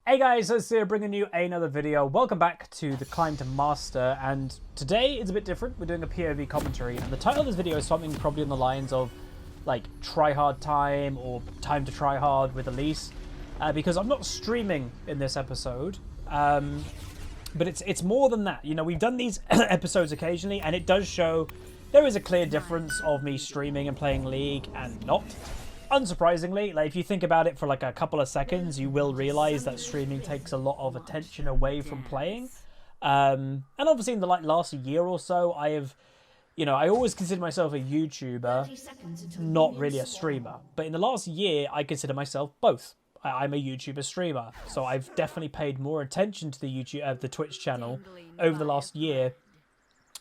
Hey guys, it's here bringing you another video. Welcome back to the Climb to Master, and today is a bit different. We're doing a POV commentary, and the title of this video is something probably on the lines of like try hard time or time to try hard with Elise, because I'm not streaming in this episode, but it's more than that. You know, we've done these episodes occasionally, and it does show there is a clear difference of me streaming and playing League and not. Unsurprisingly, like if you think about it for like a couple of seconds, you will realize that streaming takes a lot of attention away from playing. And obviously in the last year or so, I have, you know, I always consider myself a YouTuber, not really a streamer. But in the last year, I consider myself both. I'm a YouTuber streamer, so I've definitely paid more attention to the Twitch channel over the last year,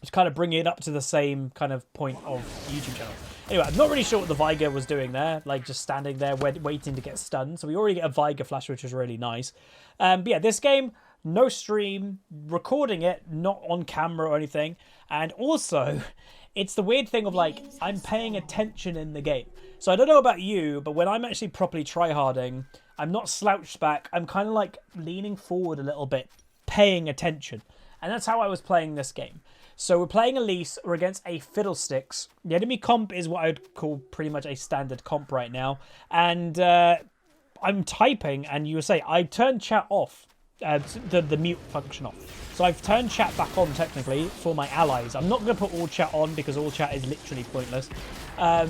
to kind of bring it up to the same kind of point of YouTube channel. Anyway, I'm not really sure what the Viger was doing there, like just standing there waiting to get stunned. So we already get a Viger flash, which is really nice. But yeah, this game, no stream, recording it, not on camera or anything. And also, it's the weird thing of like, I'm paying attention in the game. So I don't know about you, but when I'm actually properly tryharding, I'm not slouched back. I'm kind of like leaning forward a little bit, paying attention. And that's how I was playing this game. So we're playing Elise, we're against a Fiddlesticks. The enemy comp is what I would call pretty much a standard comp right now. And I'm typing, and you will say, I turned chat off, the mute function off. So I've turned chat back on, technically, for my allies. I'm not going to put all chat on, because all chat is literally pointless. But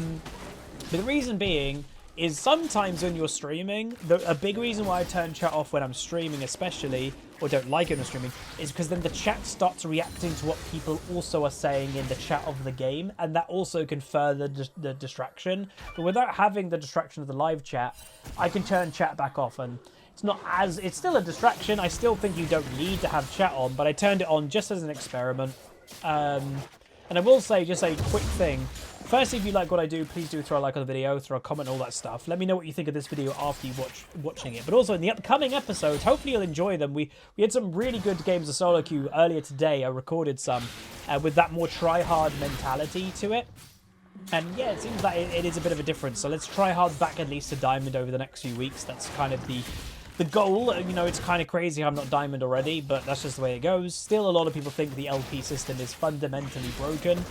the reason being is sometimes when you're streaming, a big reason why I turn chat off when I'm streaming especially, or don't like it when I'm streaming, is because then the chat starts reacting to what people also are saying in the chat of the game, and that also can further the distraction. But without having the distraction of the live chat, I can turn chat back off, and it's still a distraction. I still think you don't need to have chat on, but I turned it on just as an experiment. And I will say, just a quick thing. Firstly, if you like what I do, please do throw a like on the video, throw a comment, all that stuff. Let me know what you think of this video after you watching it. But also in the upcoming episodes, hopefully you'll enjoy them. We had some really good games of solo queue earlier today. I recorded some with that more try-hard mentality to it. And yeah, it seems like it is a bit of a difference. So let's try hard back at least to Diamond over the next few weeks. That's kind of the goal. You know, it's kind of crazy I'm not Diamond already, but that's just the way it goes. Still, a lot of people think the LP system is fundamentally broken.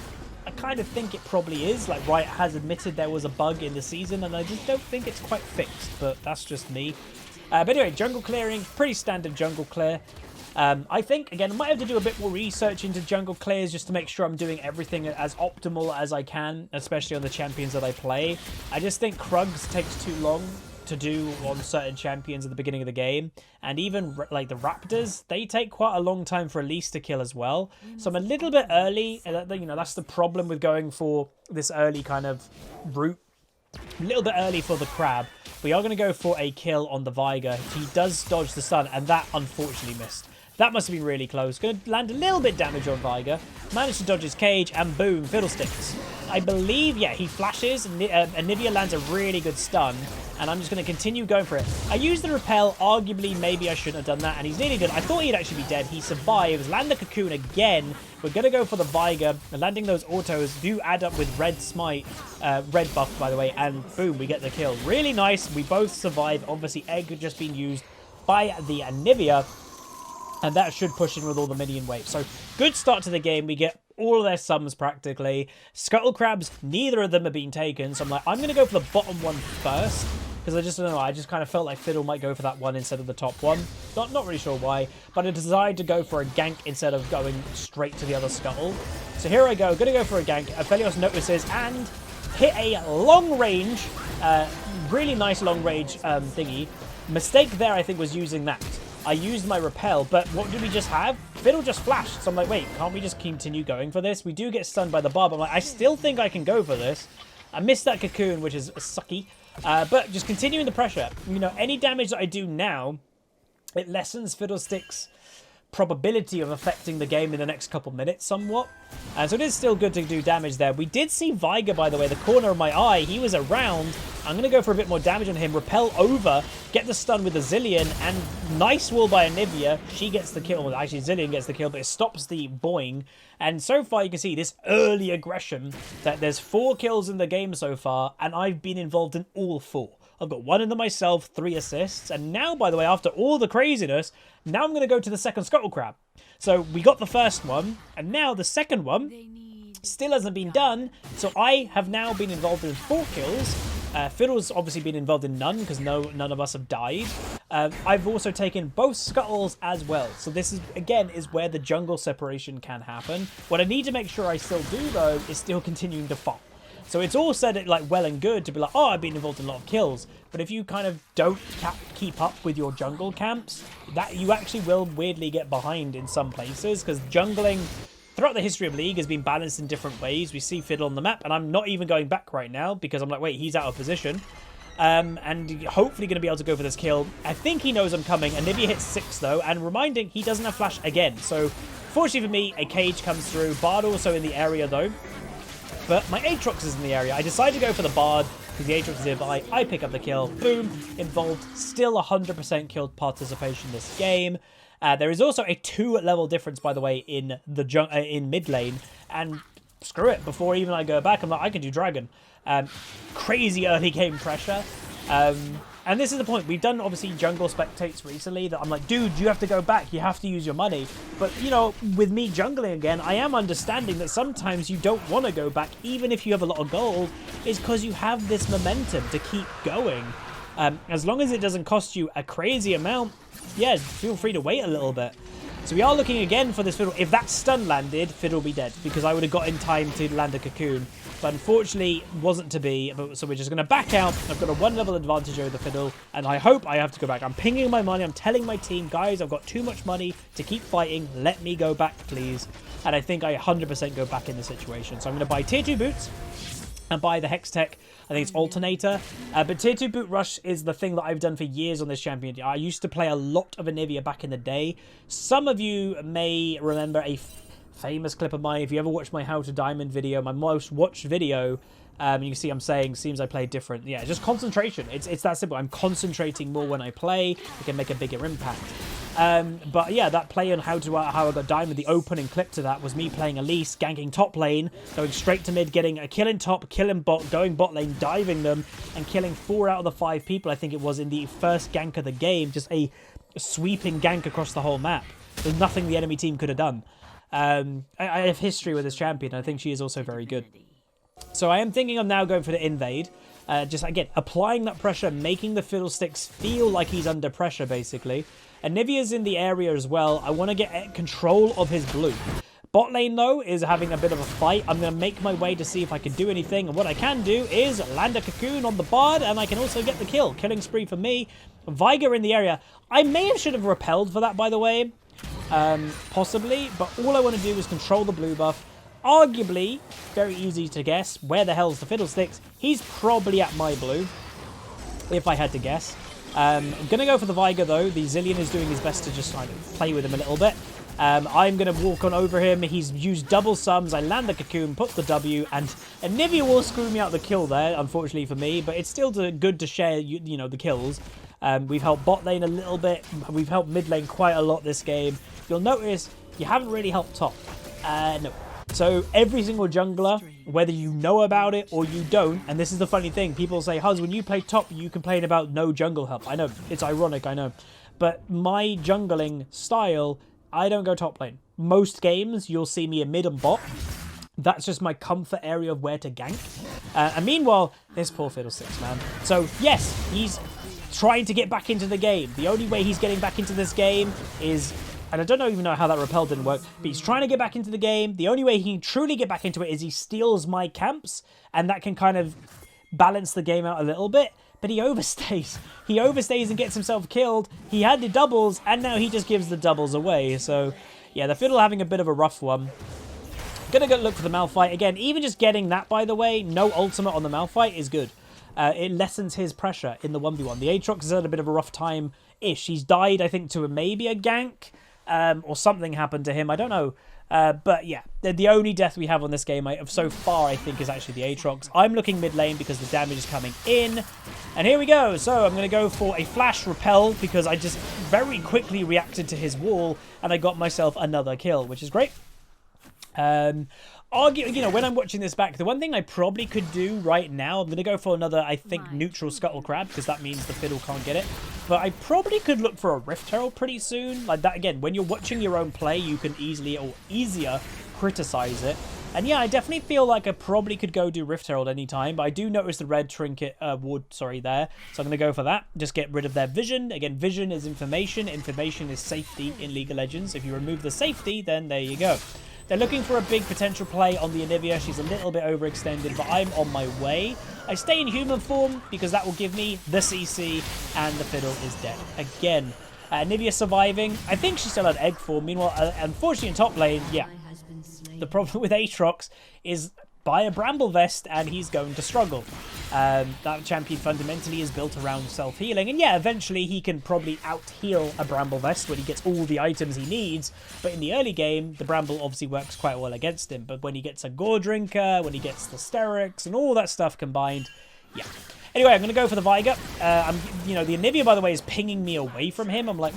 I kind of think it probably is. Like, Riot has admitted there was a bug in the season, and I just don't think it's quite fixed, but that's just me. But anyway, jungle clearing, pretty standard jungle clear. I think, again, I might have to do a bit more research into jungle clears just to make sure I'm doing everything as optimal as I can, especially on the champions that I play. I just think Krugs takes too long to do on certain champions at the beginning of the game, and even like the Raptors, they take quite a long time for Elise to kill as well. So I'm a little bit early, and you know, that's the problem with going for this early kind of route. A little bit early for the crab. We are going to go for a kill on the Viger. He does dodge the stun, and that unfortunately missed. That must have been really close. Going to land a little bit damage on Viger. Managed to dodge his cage, and boom, Fiddlesticks. I believe, yeah, he flashes, and Anivia lands a really good stun, and I'm just going to continue going for it. I used the repel. Arguably, maybe I shouldn't have done that, and he's nearly dead. I thought he'd actually be dead. He survives. Land the cocoon again. We're going to go for the Viger. Landing those autos do add up with red smite, red buff, by the way, and boom, we get the kill. Really nice. We both survive. Obviously, egg had just been used by the Anivia, and that should push in with all the minion waves. So, good start to the game. We get all of their sums practically. Scuttle Crabs, neither of them have been taken. So I'm like, I'm going to go for the bottom one first. Because I just don't know, I just kind of felt like Fiddle might go for that one instead of the top one. Not really sure why. But I decided to go for a gank instead of going straight to the other Scuttle. So here I go. Going to go for a gank. Aphelios notices and hit a long range, really nice long range thingy. Mistake there, I think, was using that. I used my repel, but what did we just have? Fiddle just flashed. So I'm like, wait, can't we just continue going for this? We do get stunned by the barb. I'm like, I still think I can go for this. I missed that cocoon, which is sucky. But just continuing the pressure. You know, any damage that I do now, it lessens Fiddlesticks' probability of affecting the game in the next couple minutes somewhat. And so it is still good to do damage there. We did see Viger, by the way, the corner of my eye. He was around. I'm going to go for a bit more damage on him. Repel over, get the stun with the Zillion, and nice wall by Anivia. She gets the kill. Well, actually, Zillion gets the kill, but it stops the boing. And so far, you can see this early aggression that there's 4 kills in the game so far, and I've been involved in all 4. I've got 1 in them myself, 3 assists. And now, by the way, after all the craziness, now I'm going to go to the second Scuttle Crab. So we got the first one, and now the second one still hasn't been done. So I have now been involved in 4 kills. Fiddle's obviously been involved in none because none of us have died. I've also taken both scuttles as well. So this is, again, is where the jungle separation can happen. What I need to make sure I still do, though, is still continuing to farm. So it's all said like well and good to be like, oh, I've been involved in a lot of kills. But if you kind of don't keep up with your jungle camps, that you actually will weirdly get behind in some places, because jungling throughout the history of League has been balanced in different ways. We see Fiddle on the map, and I'm not even going back right now because I'm like, wait, he's out of position. And hopefully going to be able to go for this kill. I think he knows I'm coming. Anivia hits 6 though, and reminding he doesn't have flash again. So fortunately for me, a cage comes through. Bard also in the area though. But my Aatrox is in the area. I decided to go for the Bard because the Aatrox is nearby. I pick up the kill. Boom. Involved. Still 100% kill participation this game. There is also a 2-level difference, by the way, in the in mid lane. And screw it. Before even I go back, I'm like, I can do Dragon. Crazy early game pressure. And this is the point. We've done, obviously, jungle spectates recently that I'm like, dude, you have to go back. You have to use your money. But, you know, with me jungling again, I am understanding that sometimes you don't want to go back, even if you have a lot of gold, is because you have this momentum to keep going. As long as it doesn't cost you a crazy amount, yeah, feel free to wait a little bit. So we are looking again for this Fiddle. If that stun landed, Fiddle will be dead, because I would have got in time to land a cocoon. But unfortunately, wasn't to be. So we're just going to back out. I've got a 1-level advantage over the Fiddle, and I hope I have to go back. I'm pinging my money. I'm telling my team, guys, I've got too much money to keep fighting. Let me go back, please. And I think I 100% go back in the situation. So I'm going to buy tier 2 boots and buy the Hex Tech. I think it's Alternator. But tier 2 boot rush is the thing that I've done for years on this champion. I used to play a lot of Anivia back in the day. Some of you may remember a famous clip of mine. If you ever watched my How to Diamond video, my most watched video, you can see I'm saying, seems I play different. Yeah, just concentration. It's that simple. I'm concentrating more when I play. It can make a bigger impact. But yeah, that play on how I got Diamond, the opening clip to that was me playing Elise, ganking top lane, going straight to mid, getting a kill in top, killing bot, going bot lane, diving them, and killing 4 out of the 5 people, I think it was, in the first gank of the game. Just a sweeping gank across the whole map. There's nothing the enemy team could have done. I have history with this champion. I think she is also very good. So I am thinking of now going for the invade. Just, again, applying that pressure, making the Fiddlesticks feel like he's under pressure, basically. Anivia's in the area as well. I want to get control of his blue. Bot lane, though, is having a bit of a fight. I'm going to make my way to see if I can do anything. And what I can do is land a cocoon on the Bard, and I can also get the kill. Killing spree for me. Viger in the area. I should have repelled for that, by the way. Possibly. But all I want to do is control the blue buff. Arguably, very easy to guess, where the hell's the Fiddlesticks? He's probably at my blue, if I had to guess. I'm going to go for the Viger, though. The Zillion is doing his best to just kind of play with him a little bit. I'm going to walk on over him. He's used double sums. I land the cocoon, put the W, and Anivia will screw me out the kill there, unfortunately for me, but it's still good to share, you know, the kills. We've helped bot lane a little bit. We've helped mid lane quite a lot this game. You'll notice you haven't really helped top. No. So every single jungler, whether you know about it or you don't, and this is the funny thing, people say, Huz, when you play top, you complain about no jungle help. I know, it's ironic, I know. But my jungling style, I don't go top lane. Most games, you'll see me in mid and bot. That's just my comfort area of where to gank. And meanwhile, this poor Fiddlesticks, man. So yes, he's trying to get back into the game. The only way he's getting back into this game is... And I don't even know how that repel didn't work, but he's trying to get back into the game. The only way he can truly get back into it is he steals my camps, and that can kind of balance the game out a little bit. But he overstays. He overstays and gets himself killed. He had the doubles, and now he just gives the doubles away. So, yeah, the Fiddle having a bit of a rough one. Gonna go look for the Malphite. Again, even just getting that, by the way, no ultimate on the Malphite is good. It lessens his pressure in the 1v1. The Aatrox has had a bit of a rough time-ish. He's died, I think, to maybe a gank. Or something happened to him. I don't know. But yeah, the only death we have on this game so far, I think, is actually the Aatrox. I'm looking mid lane because the damage is coming in. And here we go. So I'm going to go for a flash repel because I just very quickly reacted to his wall and I got myself another kill, which is great. You know, when I'm watching this back, the one thing I probably could do right now, I'm going to go for another, I think, neutral Scuttle Crab, because that means the Fiddle can't get it. But I probably could look for a Rift Herald pretty soon. Like that, again, when you're watching your own play, you can easily or easier criticize it. And yeah, I definitely feel like I probably could go do Rift Herald anytime, but I do notice the red trinket ward, sorry, there. So I'm going to go for that. Just get rid of their vision. Again, vision is information. Information is safety in League of Legends. If you remove the safety, then there you go. They're looking for a big potential play on the Anivia. She's a little bit overextended, but I'm on my way. I stay in human form because that will give me the CC, and the Fiddle is dead. Again, Anivia surviving. I think she still had egg form. Meanwhile, unfortunately in top lane, yeah. The problem with Aatrox is buy a Bramble Vest and he's going to struggle. That champion fundamentally is built around self-healing. And yeah, eventually he can probably out-heal a Bramble Vest when he gets all the items he needs. But in the early game, the Bramble obviously works quite well against him. But when he gets a Gore Drinker, when he gets the Sterix and all that stuff combined, yeah. Anyway, I'm going to go for the Viger. You know, the Anivia, by the way, is pinging me away from him. I'm like,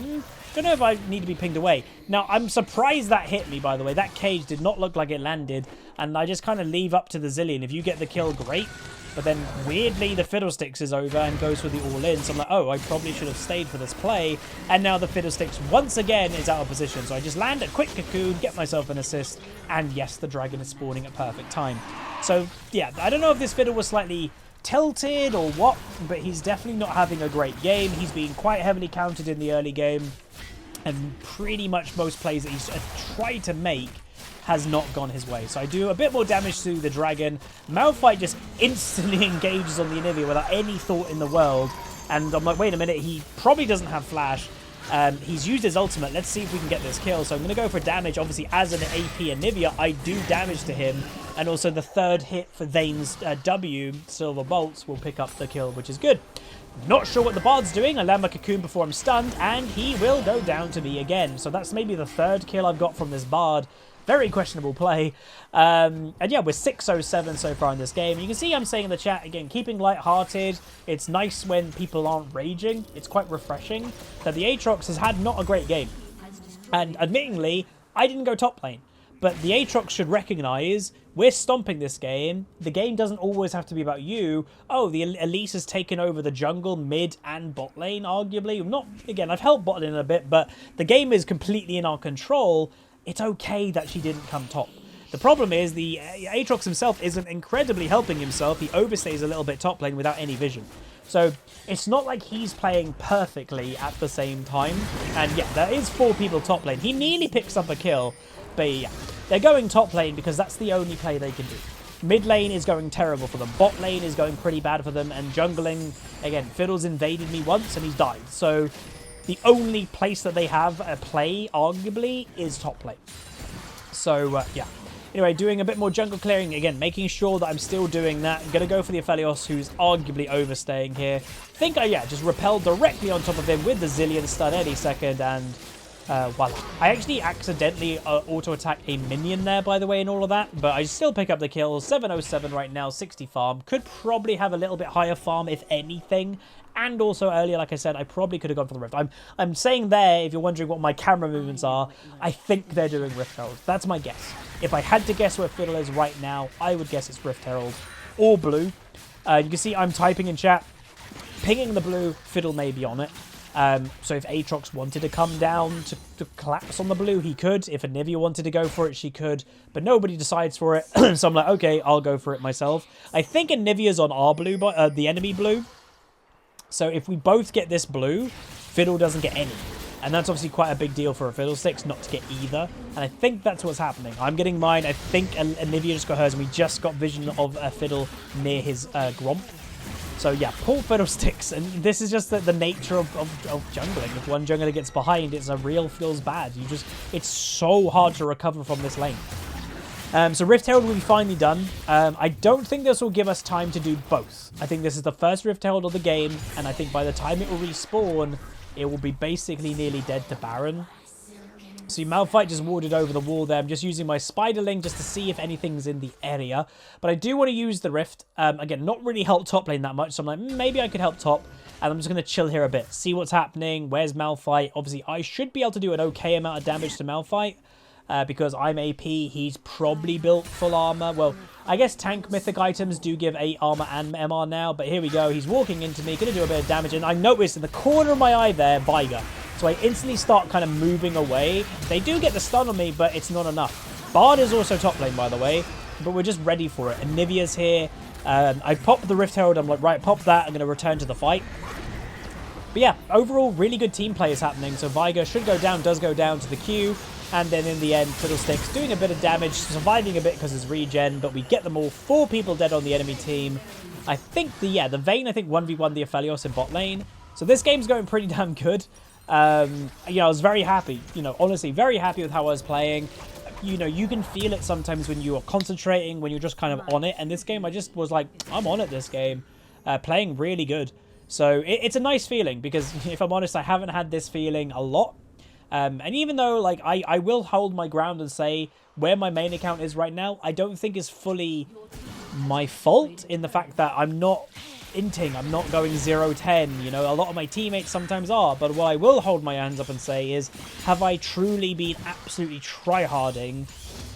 don't know if I need to be pinged away. Now, I'm surprised that hit me, by the way. That cage did not look like it landed. And I just kind of leave up to the Zillion. If you get the kill, great. But then, weirdly, the Fiddlesticks is over and goes for the all-in. So I'm like, oh, I probably should have stayed for this play. And now the Fiddlesticks, once again, is out of position. So I just land a quick cocoon, get myself an assist. And yes, the dragon is spawning at perfect time. So, yeah, I don't know if this Fiddle was slightly tilted or what, but he's definitely not having a great game. He's being quite heavily counted in the early game, and pretty much most plays that he's tried to make has not gone his way. So I do a bit more damage to the dragon. Malphite just instantly engages on the Anivia without any thought in the world, and I'm like, wait a minute, he probably doesn't have flash. He's used his ultimate. Let's see if we can get this kill. So I'm going to go for damage. Obviously, as an AP Anivia, I do damage to him. And also the third hit for Thane's W, Silver Bolts, will pick up the kill, which is good. Not sure what the Bard's doing. I land my cocoon before I'm stunned, and he will go down to me again. So that's maybe the third kill I've got from this Bard. Very questionable play. And yeah, we're 6-0-7 so far in this game. You can see I'm saying in the chat, again, keeping light-hearted. It's nice when people aren't raging. It's quite refreshing that the Aatrox has had not a great game. And admittingly, I didn't go top lane. But the Aatrox should recognize we're stomping this game. The game doesn't always have to be about you. Oh, the Elise has taken over the jungle, mid, and bot lane, arguably. Not, again, I've helped bot lane a bit, but the game is completely in our control. It's okay that she didn't come top. The problem is the Aatrox himself isn't incredibly helping himself. He overstays a little bit top lane without any vision. So it's not like he's playing perfectly at the same time. And yeah, there is 4 people top lane. He nearly picks up a kill. But yeah, they're going top lane because that's the only play they can do. Mid lane is going terrible for them. Bot lane is going pretty bad for them. And jungling, again, Fiddle's invaded me once and he's died. So the only place that they have a play, arguably, is top lane. So, yeah. Anyway, doing a bit more jungle clearing. Again, making sure that I'm still doing that. I'm going to go for the Aphelios, who's arguably overstaying here. Think I, yeah, just repel directly on top of him with the Zillion stun any second. And voila. I actually accidentally auto-attack a minion there, by the way, and all of that. But I still pick up the kills. 707 right now, 60 farm. Could probably have a little bit higher farm, if anything. And also earlier, like I said, I probably could have gone for the Rift. I'm saying there, if you're wondering what my camera movements are, I think they're doing Rift Herald. That's my guess. If I had to guess where Fiddle is right now, I would guess it's Rift Herald or blue. You can see I'm typing in chat, pinging the blue, Fiddle may be on it. So if Aatrox wanted to come down to collapse on the blue, he could. If Anivia wanted to go for it, she could. But nobody decides for it. So I'm like, okay, I'll go for it myself. I think Anivia's on our blue, the enemy blue. So if we both get this blue, Fiddle doesn't get any. And that's obviously quite a big deal for a Fiddlesticks not to get either. And I think that's what's happening. I'm getting mine. I think Anivia just got hers, and we just got vision of a Fiddle near his Gromp. So yeah, poor Fiddlesticks. And this is just the nature of jungling. If one jungler gets behind, it's a real feels bad. It's so hard to recover from this lane. So Rift Herald will be finally done. I don't think this will give us time to do both. I think this is the first Rift Herald of the game, and I think by the time it will respawn, it will be basically nearly dead to Baron. See, Malphite just warded over the wall there. I'm just using my Spiderling just to see if anything's in the area. But I do want to use the Rift. Again, not really help top lane that much, so I'm like, maybe I could help top. And I'm just going to chill here a bit, see what's happening. Where's Malphite? Obviously, I should be able to do an okay amount of damage to Malphite. because I'm AP, he's probably built full armor. Well, I guess tank mythic items do give 8 armor and MR now, but here we go. He's walking into me, going to do a bit of damage, and I noticed in the corner of my eye there, Viger. So I instantly start kind of moving away. They do get the stun on me, but it's not enough. Bard is also top lane, by the way, but we're just ready for it. And Nivea's here. I popped the Rift Herald. I'm like, right, pop that. I'm going to return to the fight. But yeah, overall, really good team play is happening. So Viger should go down, does go down to the Q. And then in the end, Fiddlesticks doing a bit of damage, surviving a bit because it's regen, but we get them all. 4 people dead on the enemy team. I think the Vayne, I think 1v1 the Aphelios in bot lane. So this game's going pretty damn good. I was very happy, honestly, very happy with how I was playing. You can feel it sometimes when you are concentrating, when you're just kind of on it. And this game, I just was like, I'm on it this game. Playing really good. So it's a nice feeling because, if I'm honest, I haven't had this feeling a lot. And even though, like, I will hold my ground and say where my main account is right now, I don't think is fully my fault in the fact that I'm not inting, I'm not going 0-10, a lot of my teammates sometimes are, but what I will hold my hands up and say is, have I truly been absolutely tryharding?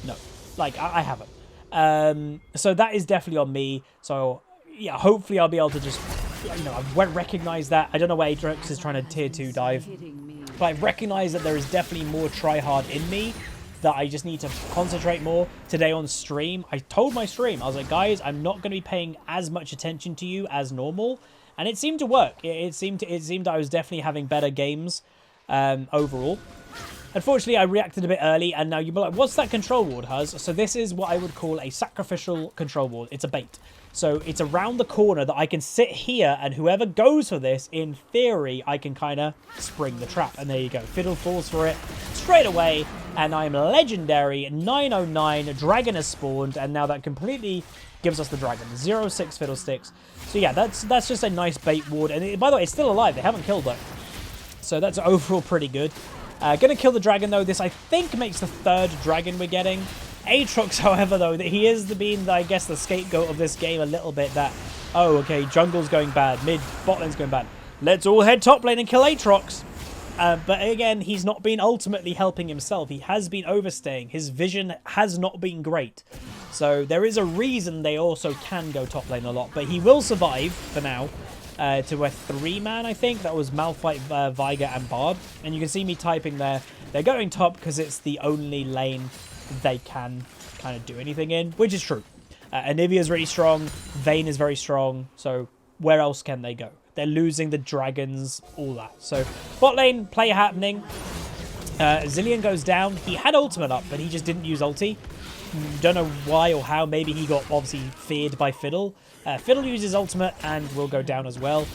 No, like, I haven't. So that is definitely on me, so, yeah, hopefully I'll be able to just, I've recognized that. I don't know where Atrix is trying to tier 2 dive. But I've recognized that there is definitely more tryhard in me, that I just need to concentrate more. Today on stream, I told my stream, I was like, guys, I'm not going to be paying as much attention to you as normal. And it seemed to work. It seemed I was definitely having better games overall. Unfortunately, I reacted a bit early, and now you'll be like, what's that control ward, Huz? So this is what I would call a sacrificial control ward. It's a bait. So it's around the corner that I can sit here, and whoever goes for this, in theory, I can kind of spring the trap. And there you go. Fiddle falls for it straight away, and I'm legendary. 909, dragon has spawned, and now that completely gives us the dragon. 0-6 Fiddlesticks. So yeah, that's just a nice bait ward. And by the way, it's still alive. They haven't killed it. So that's overall pretty good. Gonna kill the dragon, though. This, I think, makes the 3rd dragon we're getting. Aatrox, however, though, he is being, I guess, the scapegoat of this game a little bit. That, oh, okay, jungle's going bad. Bot lane's going bad. Let's all head top lane and kill Aatrox. But again, he's not been ultimately helping himself. He has been overstaying. His vision has not been great. So there is a reason they also can go top lane a lot. But he will survive for now. To a 3-man, I think. That was Malphite, Viger, and Bard. And you can see me typing there. They're going top because it's the only lane they can kind of do anything in, which is true. Anivia is really strong. Vayne is very strong. So where else can they go? They're losing the dragons, all that. So bot lane, play happening. Zilean goes down. He had ultimate up, but he just didn't use ulti. Don't know why or how. Maybe he got obviously feared by Fiddle. Fiddle uses ultimate and will go down as well.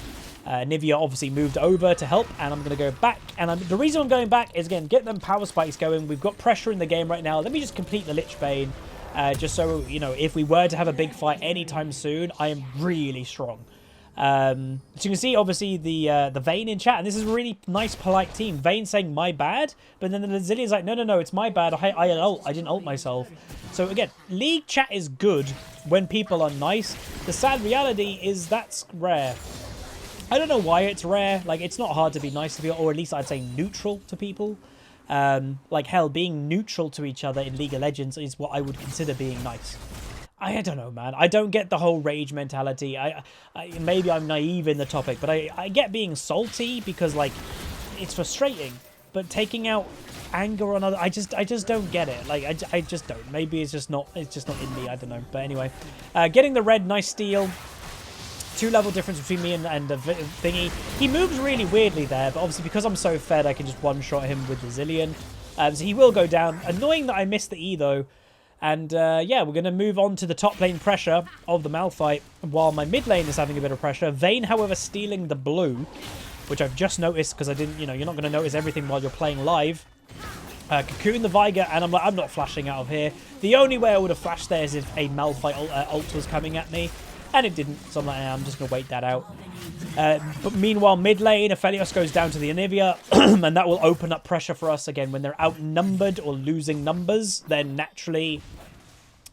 Nivea obviously moved over to help, and I'm going to go back. And the reason I'm going back is, again, get them power spikes going. We've got pressure in the game right now. Let me just complete the Lich Bane, just so, if we were to have a big fight anytime soon, I am really strong. So you can see, obviously, the Vayne in chat, and this is a really nice, polite team. Vayne saying, my bad, but then the Zillion's like, no, it's my bad. I didn't ult myself. So again, League chat is good when people are nice. The sad reality is that's rare. I don't know why it's rare. Like, it's not hard to be nice to people, or at least I'd say neutral to people. Like, hell, being neutral to each other in League of Legends is what I would consider being nice. I don't know, man. I don't get the whole rage mentality. Maybe I'm naive in the topic, but I get being salty because, like, it's frustrating. But taking out anger on other, I just don't get it. Like, I just don't. Maybe it's just not in me. I don't know. But anyway, getting the red, nice steal. 2-level difference between me and the thingy. He moves really weirdly there, but obviously because I'm so fed, I can just one-shot him with the Zilean. So he will go down. Annoying that I missed the E, though. And, yeah, we're going to move on to the top lane pressure of the Malphite, while my mid lane is having a bit of pressure. Vayne, however, stealing the blue, which I've just noticed because I didn't, you're not going to notice everything while you're playing live. Cocoon the Viger, and I'm like, I'm not flashing out of here. The only way I would have flashed there is if a Malphite ult was coming at me. And it didn't, so I'm like, I'm just going to wait that out. But meanwhile, mid lane, Aphelios goes down to the Anivia, and that will open up pressure for us again. When they're outnumbered or losing numbers, then naturally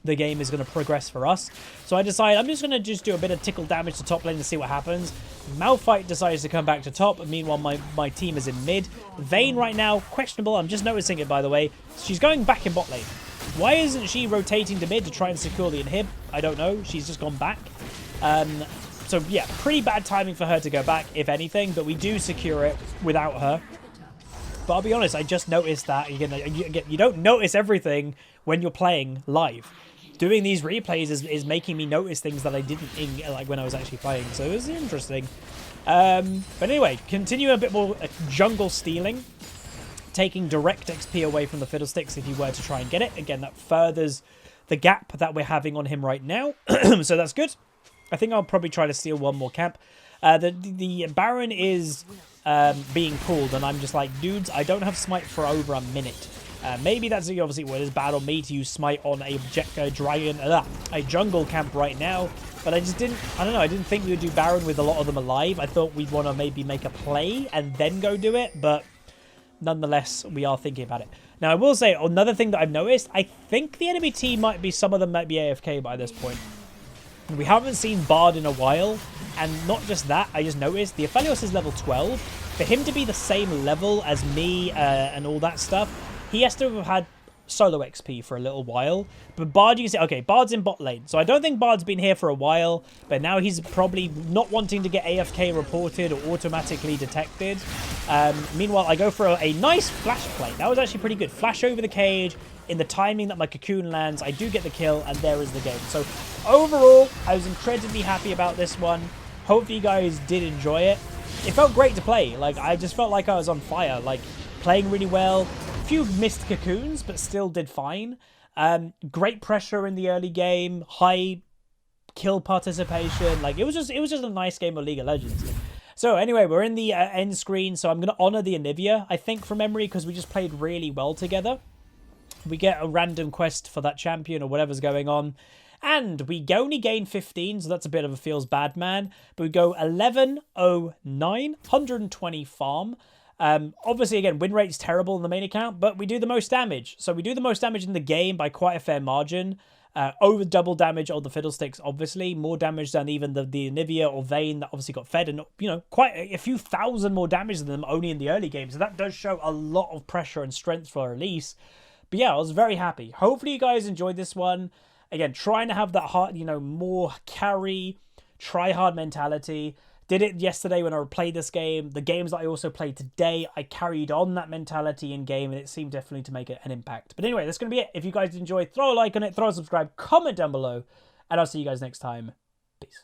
the game is going to progress for us. So I decided I'm just going to do a bit of tickle damage to top lane to see what happens. Malphite decides to come back to top, and meanwhile my team is in mid. Vayne right now, questionable. I'm just noticing it, by the way. She's going back in bot lane. Why isn't she rotating to mid to try and secure the inhib? I don't know. She's just gone back. So yeah, pretty bad timing for her to go back, if anything, but we do secure it without her. But I'll be honest, I just noticed that. You don't notice everything when you're playing live. Doing these replays is making me notice things that I didn't like when I was actually playing. So it was interesting. But anyway, continue a bit more jungle stealing. Taking direct XP away from the Fiddlesticks if you were to try and get it. Again, that furthers the gap that we're having on him right now. So that's good. I think I'll probably try to steal one more camp. The Baron is being pulled, and I'm just like, dudes, I don't have smite for over a minute. Maybe that's obviously what is bad on me to use smite on a jungle camp right now. But I just didn't, I don't know, I didn't think we would do Baron with a lot of them alive. I thought we'd want to maybe make a play and then go do it, but nonetheless, we are thinking about it. Now, I will say, another thing that I've noticed, I think the enemy team some of them might be AFK by this point. We haven't seen Bard in a while, and not just that, I just noticed the Aphelios is level 12. For him to be the same level as me and all that stuff, he has to have had solo XP for a little while. But Bard, you can say, okay, Bard's in bot lane. So I don't think Bard's been here for a while, but now he's probably not wanting to get AFK reported or automatically detected. Meanwhile, I go for a nice flash play. That was actually pretty good. Flash over the cage. In the timing that my cocoon lands, I do get the kill, and there is the game. So overall, I was incredibly happy about this one. Hopefully you guys did enjoy it. It felt great to play. Like, I just felt like I was on fire. Like, playing really well. A few missed cocoons, but still did fine. Great pressure in the early game. High kill participation. Like, it was just a nice game of League of Legends. So anyway, we're in the end screen. So I'm going to honor the Anivia, I think, from memory, because we just played really well together. We get a random quest for that champion or whatever's going on. And we only gain 15, so that's a bit of a feels bad man. But we go 11.09, 120 farm. Obviously, again, win rate's terrible in the main account, but we do the most damage. So we do the most damage in the game by quite a fair margin. Over double damage on the Fiddlesticks, obviously. More damage than even the Anivia or Vayne that obviously got fed. And, you know, quite a few thousand more damage than them only in the early game. So that does show a lot of pressure and strength for Elise. But yeah, I was very happy. Hopefully you guys enjoyed this one. Again, trying to have that hard, you know, more carry, try hard mentality. Did it yesterday when I played this game. The games that I also played today, I carried on that mentality in game, and it seemed definitely to make an impact. But anyway, that's going to be it. If you guys enjoyed, throw a like on it, throw a subscribe, comment down below, and I'll see you guys next time. Peace.